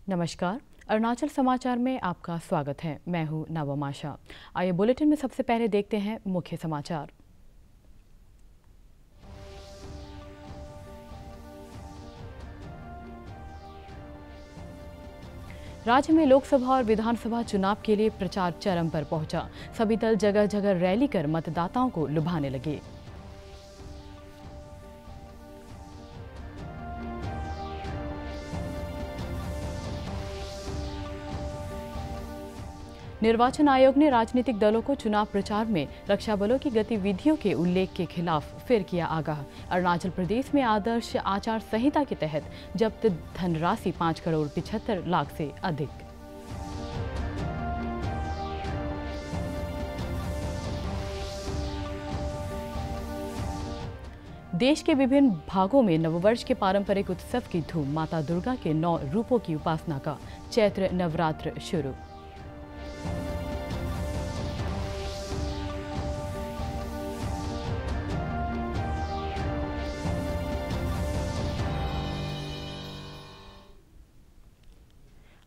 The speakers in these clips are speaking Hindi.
नमस्कार, अरुणाचल समाचार में आपका स्वागत है। मैं हूं नवम आशा। आइए बुलेटिन में सबसे पहले देखते हैं मुख्य समाचार। राज्य में लोकसभा और विधानसभा चुनाव के लिए प्रचार चरम पर पहुंचा। सभी दल जगह जगह रैली कर मतदाताओं को लुभाने लगे। निर्वाचन आयोग ने राजनीतिक दलों को चुनाव प्रचार में रक्षा बलों की गतिविधियों के उल्लेख के खिलाफ फिर किया आगाह। अरुणाचल प्रदेश में आदर्श आचार संहिता के तहत जब्त धनराशि 5 करोड़ 75 लाख से अधिक। देश के विभिन्न भागों में नववर्ष के पारंपरिक उत्सव की धूम। माता दुर्गा के 9 रूपों की उपासना का चैत्र नवरात्र शुरू।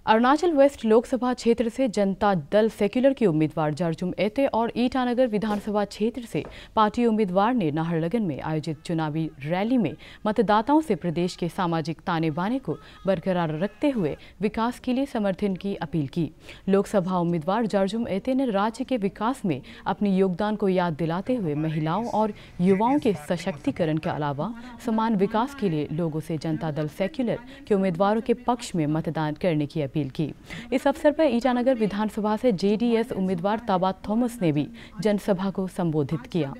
अरुणाचल वेस्ट लोकसभा क्षेत्र से जनता दल सेक्युलर के उम्मीदवार जरजुम एते और ईटानगर विधानसभा क्षेत्र से पार्टी उम्मीदवार ने नाहरलगन में आयोजित चुनावी रैली में मतदाताओं से प्रदेश के सामाजिक ताने बाने को बरकरार रखते हुए विकास के लिए समर्थन की अपील की। लोकसभा उम्मीदवार जरजुम एते ने राज्य के विकास में अपने योगदान को याद दिलाते हुए महिलाओं और युवाओं के सशक्तिकरण के अलावा समान विकास के लिए लोगों से जनता दल सेक्युलर के उम्मीदवारों के पक्ष में मतदान करने की अपील की। इस अवसर पर ईटानगर विधानसभा से जेडीएस उम्मीदवार ताबा थॉमस ने भी जनसभा को संबोधित किया।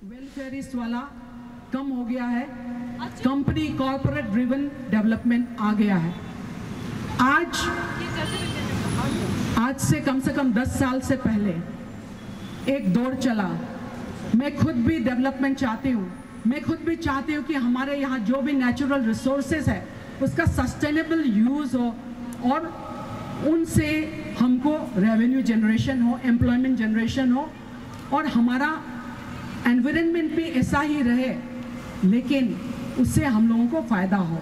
वेलफेयरिस्ट वाला कम हो गया है, कंपनी कॉर्पोरेट ड्रिवन डेवलपमेंट आ गया है। आज से कम 10 साल से पहले एक दौर चला। मैं खुद भी डेवलपमेंट चाहती हूँ। मैं खुद भी चाहती हूँ कि हमारे यहाँ जो भी नेचुरल रिसोर्सेज है उसका सस्टेनेबल यूज हो और उनसे हमको रेवेन्यू जनरेशन हो, एम्प्लॉयमेंट जनरेशन हो और हमारा एनवायरनमेंट भी ऐसा ही रहे, लेकिन उससे हम लोगों को फ़ायदा हो।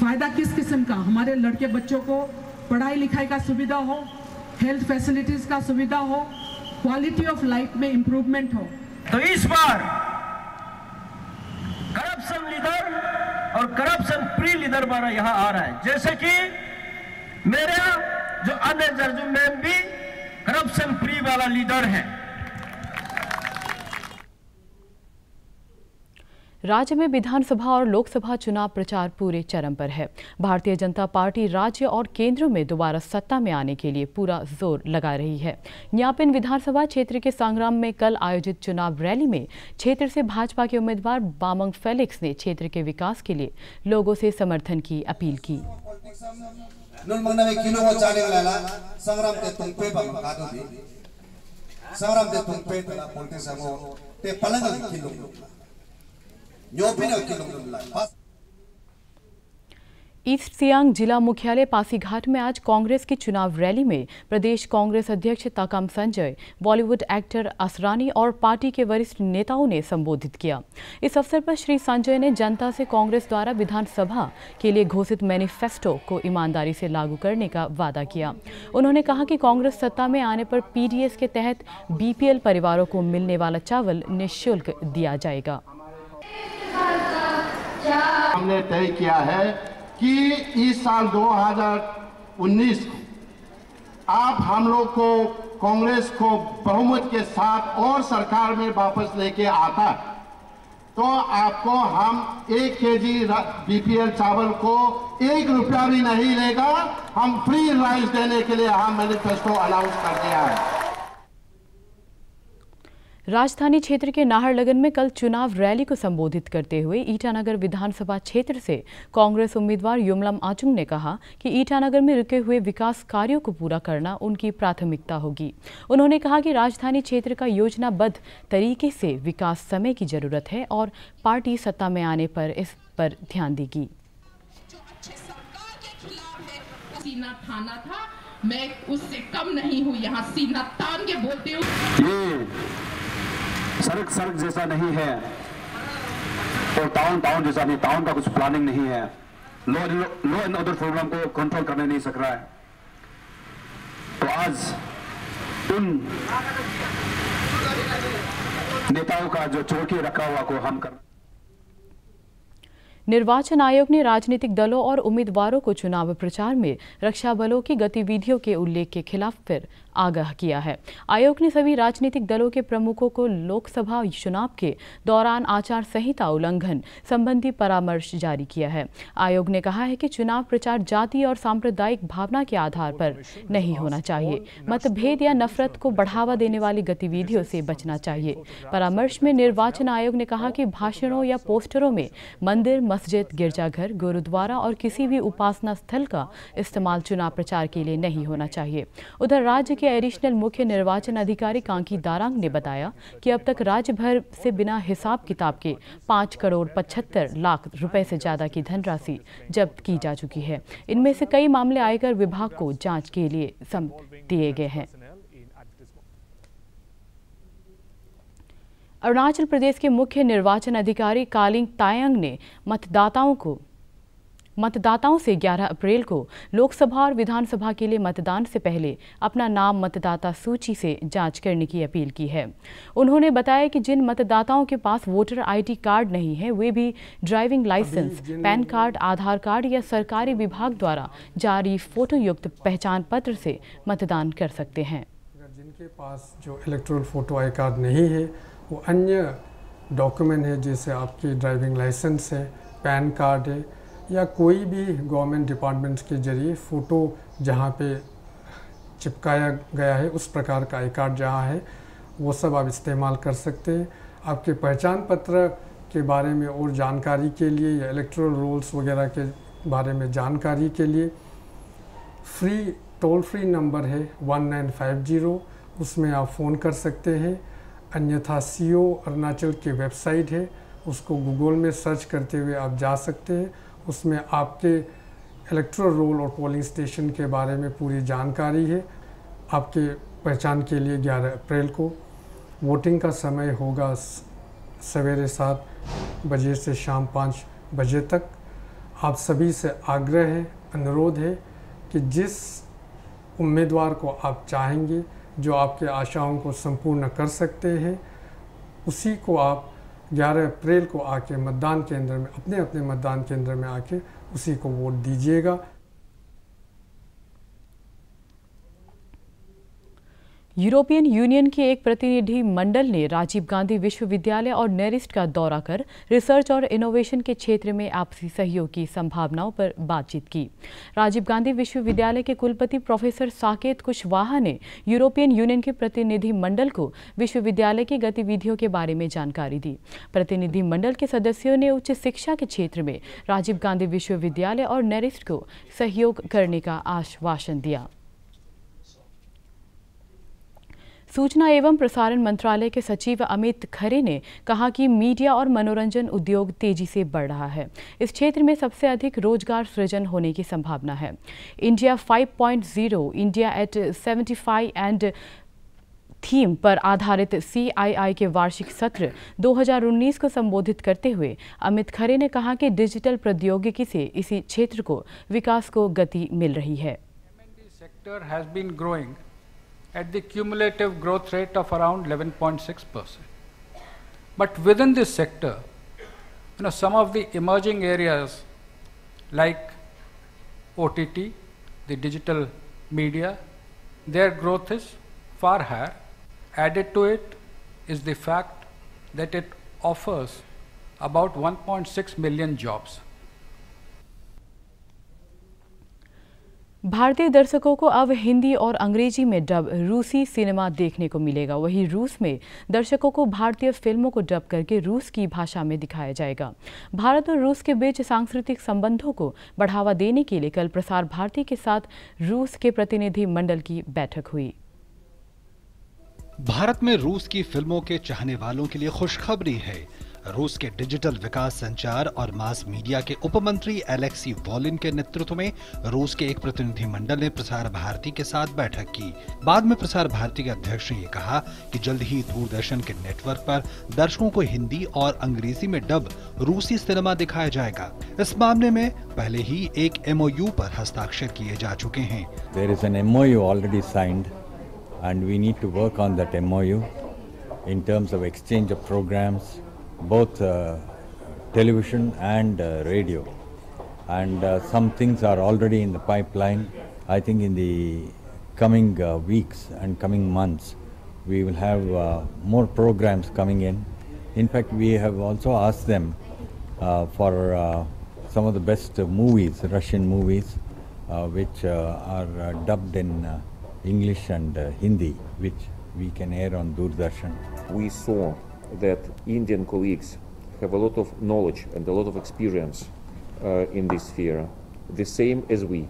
फ़ायदा किस किस्म का? हमारे लड़के बच्चों को पढ़ाई लिखाई का सुविधा हो, हेल्थ फैसिलिटीज़ का सुविधा हो, क्वालिटी ऑफ लाइफ में इम्प्रूवमेंट हो। तो इस बार करप्शन लीडर और करप्शन फ्री लीडर हमारा यहाँ आ रहा है। जैसे कि मेरा जो अन्य जरजुम मैम भी करप्शन फ्री वाला लीडर है। राज्य में विधानसभा और लोकसभा चुनाव प्रचार पूरे चरम पर है। भारतीय जनता पार्टी राज्य और केंद्र में दोबारा सत्ता में आने के लिए पूरा जोर लगा रही है। न्यापिन विधानसभा क्षेत्र के संग्राम में कल आयोजित चुनाव रैली में क्षेत्र से भाजपा के उम्मीदवार बामंग फेलिक्स ने क्षेत्र के विकास के लिए लोगों से समर्थन की अपील की। ईस्ट सियांग जिला मुख्यालय पासीघाट में आज कांग्रेस की चुनाव रैली में प्रदेश कांग्रेस अध्यक्ष ताकाम संजय, बॉलीवुड एक्टर असरानी और पार्टी के वरिष्ठ नेताओं ने संबोधित किया। इस अवसर पर श्री संजय ने जनता से कांग्रेस द्वारा विधानसभा के लिए घोषित मैनिफेस्टो को ईमानदारी से लागू करने का वादा किया। उन्होंने कहा कि कांग्रेस सत्ता में आने पर पीडीएस के तहत बीपीएल परिवारों को मिलने वाला चावल निःशुल्क दिया जाएगा। हमने तय किया है कि इस साल 2019 को आप हम लोग को कांग्रेस को बहुमत के साथ और सरकार में वापस लेके आता तो आपको हम 1 केजी बीपीएल चावल को 1 रुपया भी नहीं लेगा। हम फ्री राइस देने के लिए हम मैनिफेस्टो अनाउंस कर दिया है। राजधानी क्षेत्र के नाहरलगन में कल चुनाव रैली को संबोधित करते हुए ईटानगर विधानसभा क्षेत्र से कांग्रेस उम्मीदवार युमलम आचुंग ने कहा कि ईटानगर में रुके हुए विकास कार्यों को पूरा करना उनकी प्राथमिकता होगी। उन्होंने कहा कि राजधानी क्षेत्र का योजनाबद्ध तरीके से विकास समय की जरूरत है और पार्टी सत्ता में आने पर इस पर ध्यान देगी। सीना थाना था, मैं उससे कम नहीं हूँ, यहाँ सीना तान के बोलती हूँ। सड़क जैसा नहीं है और टाउन जैसा नहीं, टाउन का कुछ प्लानिंग नहीं है। लॉ एंड ऑर्डर प्रोग्राम को कंट्रोल करने नहीं सक रहा है। तो आज उन नेताओं का जो छोड़ के रखा हुआ को हम कर। निर्वाचन आयोग ने राजनीतिक दलों और उम्मीदवारों को चुनाव प्रचार में रक्षा बलों की गतिविधियों के उल्लेख के खिलाफ फिर आगाह किया है। आयोग ने सभी राजनीतिक दलों के प्रमुखों को लोकसभा चुनाव के दौरान आचार संहिता उल्लंघन संबंधी परामर्श जारी किया है। आयोग ने कहा है कि चुनाव प्रचार जाति और सांप्रदायिक भावना के आधार पर नहीं होना चाहिए। मतभेद या नफरत को बढ़ावा देने वाली गतिविधियों से बचना चाहिए। परामर्श में निर्वाचन आयोग ने कहा कि भाषणों या पोस्टरों में मंदिर, मस्जिद, गिरजाघर, गुरुद्वारा और किसी भी उपासना स्थल का इस्तेमाल चुनाव प्रचार के लिए नहीं होना चाहिए। उधर राज्य के एडिशनल मुख्य निर्वाचन अधिकारी कांकी दारांग ने बताया कि अब तक राज्य भर से बिना हिसाब किताब के 5 करोड़ 75 लाख रुपए से ज्यादा की धनराशि जब्त की जा चुकी है। इनमें से कई मामले आयकर विभाग को जांच के लिए सौंप दिए गए हैं। अरुणाचल प्रदेश के मुख्य निर्वाचन अधिकारी कालिंग तायंग ने मतदाताओं से 11 अप्रैल को लोकसभा और विधानसभा के लिए मतदान से पहले अपना नाम मतदाता सूची से जांच करने की अपील की है। उन्होंने बताया कि जिन मतदाताओं के पास वोटर आईडी कार्ड नहीं है वे भी ड्राइविंग लाइसेंस, पैन कार्ड, आधार कार्ड या सरकारी विभाग द्वारा जारी फोटो युक्त पहचान पत्र से मतदान कर सकते हैं। जिनके पास जो इलेक्टोरल फोटो आई कार्ड नहीं है वो अन्य डॉक्यूमेंट है, जैसे आपकी ड्राइविंग लाइसेंस है, पैन कार्ड है या कोई भी गवर्नमेंट डिपार्टमेंट्स के जरिए फ़ोटो जहाँ पे चिपकाया गया है उस प्रकार का आई कार्ड जहाँ है वो सब आप इस्तेमाल कर सकते हैं। आपके पहचान पत्र के बारे में और जानकारी के लिए या इलेक्टोरल रोल्स वगैरह के बारे में जानकारी के लिए टोल फ्री नंबर है 1950, उसमें आप फ़ोन कर सकते हैं। अन्यथा CO अरुणाचल की वेबसाइट है, उसको गूगल में सर्च करते हुए आप जा सकते हैं। उसमें आपके इलेक्टोरल रोल और पोलिंग स्टेशन के बारे में पूरी जानकारी है। आपके पहचान के लिए 11 अप्रैल को वोटिंग का समय होगा सवेरे 7 बजे से शाम 5 बजे तक। आप सभी से आग्रह है, अनुरोध है कि जिस उम्मीदवार को आप चाहेंगे, जो आपके आशाओं को संपूर्ण कर सकते हैं, उसी को आप 11 अप्रैल को आके मतदान केंद्र में अपने मतदान केंद्र में आके उसी को वोट दीजिएगा। यूरोपियन यूनियन के एक प्रतिनिधि मंडल ने राजीव गांधी विश्वविद्यालय और नेरिस्ट का दौरा कर रिसर्च और इनोवेशन के क्षेत्र में आपसी सहयोग की संभावनाओं पर बातचीत की। राजीव गांधी विश्वविद्यालय के कुलपति प्रोफेसर साकेत कुशवाहा ने यूरोपियन यूनियन के प्रतिनिधि मंडल को विश्वविद्यालय की गतिविधियों के बारे में जानकारी दी। प्रतिनिधि मंडल के सदस्यों ने उच्च शिक्षा के क्षेत्र में राजीव गांधी विश्वविद्यालय और नेरिस्ट को सहयोग करने का आश्वासन दिया। सूचना एवं प्रसारण मंत्रालय के सचिव अमित खरे ने कहा कि मीडिया और मनोरंजन उद्योग तेजी से बढ़ रहा है। इस क्षेत्र में सबसे अधिक रोजगार सृजन होने की संभावना है। India 5.0 India at 75 and theme पर आधारित CII के वार्षिक सत्र 2019 को संबोधित करते हुए अमित खरे ने कहा कि डिजिटल प्रौद्योगिकी से इसी क्षेत्र को विकास को गति मिल रही है। At the cumulative growth rate of around 11.6%. But within this sector, some of the emerging areas like OTT, the digital media, their growth is far higher. Added to it is the fact that it offers about 1.6 million jobs. भारतीय दर्शकों को अब हिंदी और अंग्रेजी में डब रूसी सिनेमा देखने को मिलेगा। वहीं रूस में दर्शकों को भारतीय फिल्मों को डब करके रूस की भाषा में दिखाया जाएगा। भारत और रूस के बीच सांस्कृतिक संबंधों को बढ़ावा देने के लिए कल प्रसार भारती के साथ रूस के प्रतिनिधि मंडल की बैठक हुई। भारत में रूस की फिल्मों के चाहने वालों के लिए खुशखबरी है। रूस के डिजिटल विकास, संचार और मास मीडिया के उपमंत्री एलेक्सी वॉलिन के नेतृत्व में रूस के एक प्रतिनिधिमंडल ने प्रसार भारती के साथ बैठक की। बाद में प्रसार भारती के अध्यक्ष ने कहा कि जल्द ही दूरदर्शन के नेटवर्क पर दर्शकों को हिंदी और अंग्रेजी में डब रूसी सिनेमा दिखाया जाएगा। इस मामले में पहले ही एक MOU पर हस्ताक्षर किए जा चुके हैं। There is an MOU already signed and we need to work on that MOU in terms of exchange of programs, both television and radio. And some things are already in the pipeline. I think in the coming weeks and coming months, we will have more programs coming in. In fact, we have also asked them for some of the best movies, Russian movies, which are dubbed in English and Hindi, which we can air on Doordarshan. We saw that Indian colleagues have a lot of knowledge and a lot of experience in this sphere, the same as we.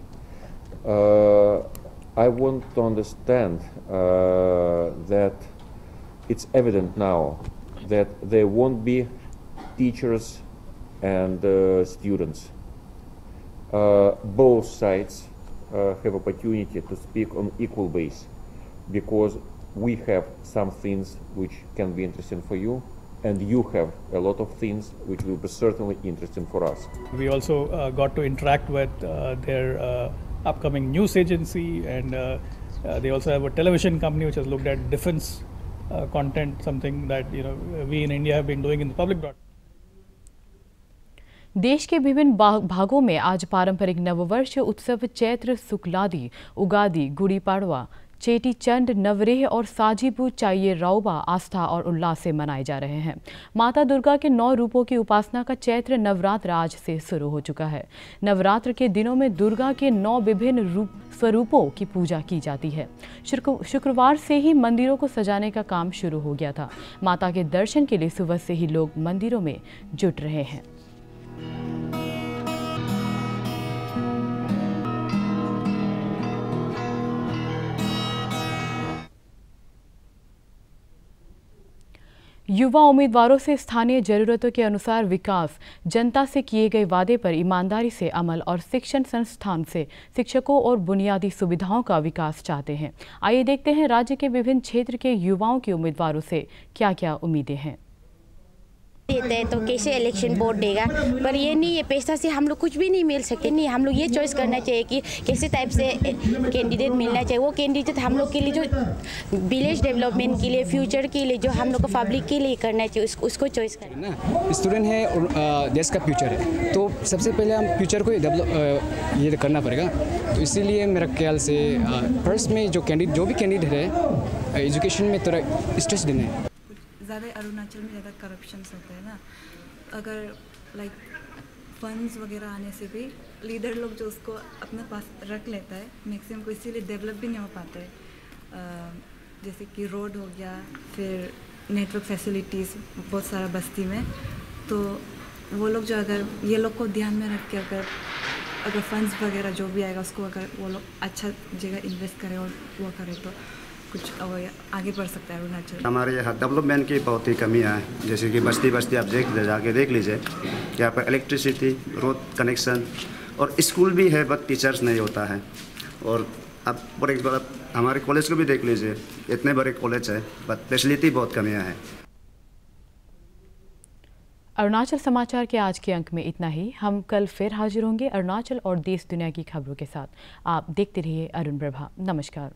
I want to understand that it's evident now that there won't be teachers and students. Both sides have opportunity to speak on equal base, because we have some things which can be interesting for you, and you have a lot of things which will be certainly interesting for us. We also got to interact with their upcoming news agency, and they also have a television company which has looked at defense content, something that we in India have been doing in the public broadcast. देश के विभिन्न भागों में आज पारंपरिक नववर्ष उत्सव चैत्र शुक्लादि, उगादि, गुड़ी पाड़वा, चेटी चंड, नवरेह और साजीबू चाहिए राउबा आस्था और उल्लास से मनाए जा रहे हैं। माता दुर्गा के 9 रूपों की उपासना का चैत्र नवरात्र आज से शुरू हो चुका है। नवरात्र के दिनों में दुर्गा के 9 विभिन्न स्वरूपों की पूजा की जाती है। शुक्रवार से ही मंदिरों को सजाने का काम शुरू हो गया था। माता के दर्शन के लिए सुबह से ही लोग मंदिरों में जुट रहे हैं। युवा उम्मीदवारों से स्थानीय जरूरतों के अनुसार विकास, जनता से किए गए वादे पर ईमानदारी से अमल और शिक्षण संस्थान से शिक्षकों और बुनियादी सुविधाओं का विकास चाहते हैं। आइए देखते हैं राज्य के विभिन्न क्षेत्र के युवाओं के उम्मीदवारों से क्या-क्या उम्मीदें हैं। देते हैं तो कैसे इलेक्शन वोट देगा, पर ये नहीं है, पैसा से हम लोग कुछ भी नहीं मिल सकते। नहीं, हम लोग ये चॉइस करना चाहिए कि कैसे टाइप से कैंडिडेट मिलना चाहिए। वो कैंडिडेट हम लोग के लिए जो विलेज डेवलपमेंट के लिए, फ्यूचर के लिए, जो हम लोग को पब्लिक के लिए करना चाहिए, उसको चॉइस करना। स्टूडेंट है और देश का फ्यूचर है, तो सबसे पहले हम फ्यूचर को ये करना पड़ेगा। तो इसीलिए मेरा ख्याल से फर्स्ट में जो भी कैंडिडेट है एजुकेशन में थोड़ा स्ट्रेस देना है। ज़्यादा अरुणाचल में ज़्यादा करप्शंस होते हैं ना, अगर लाइक फंड्स वगैरह आने से भी लीडर लोग जो उसको अपने पास रख लेता है, मैक्सिमम को इसीलिए डेवलप भी नहीं हो पाता है। जैसे कि रोड हो गया, फिर नेटवर्क फैसिलिटीज़ बहुत सारा बस्ती में, तो वो लोग जो अगर ये लोग को ध्यान में रख के अगर फंड्स वगैरह जो भी आएगा उसको अगर वो लोग अच्छा जगह इन्वेस्ट करें और वो करें तो कुछ आगे बढ़ सकता है अरुणाचल। हमारे यहाँ डेवलपमेंट की बहुत ही कमियाँ हैं, जैसे कि बस्ती बस्ती आप जाके देख लीजिए, यहाँ पर इलेक्ट्रिसिटी, रोड कनेक्शन और स्कूल भी है बट टीचर्स नहीं होता है। और अब फॉर एग्जाम्पल हमारे कॉलेज को भी देख लीजिए, इतने बड़े कॉलेज है बट फैसिलिटी बहुत कमियाँ हैं। अरुणाचल समाचार के आज के अंक में इतना ही। हम कल फिर हाजिर होंगे अरुणाचल और देश दुनिया की खबरों के साथ। आप देखते रहिए अरुण प्रभा। नमस्कार।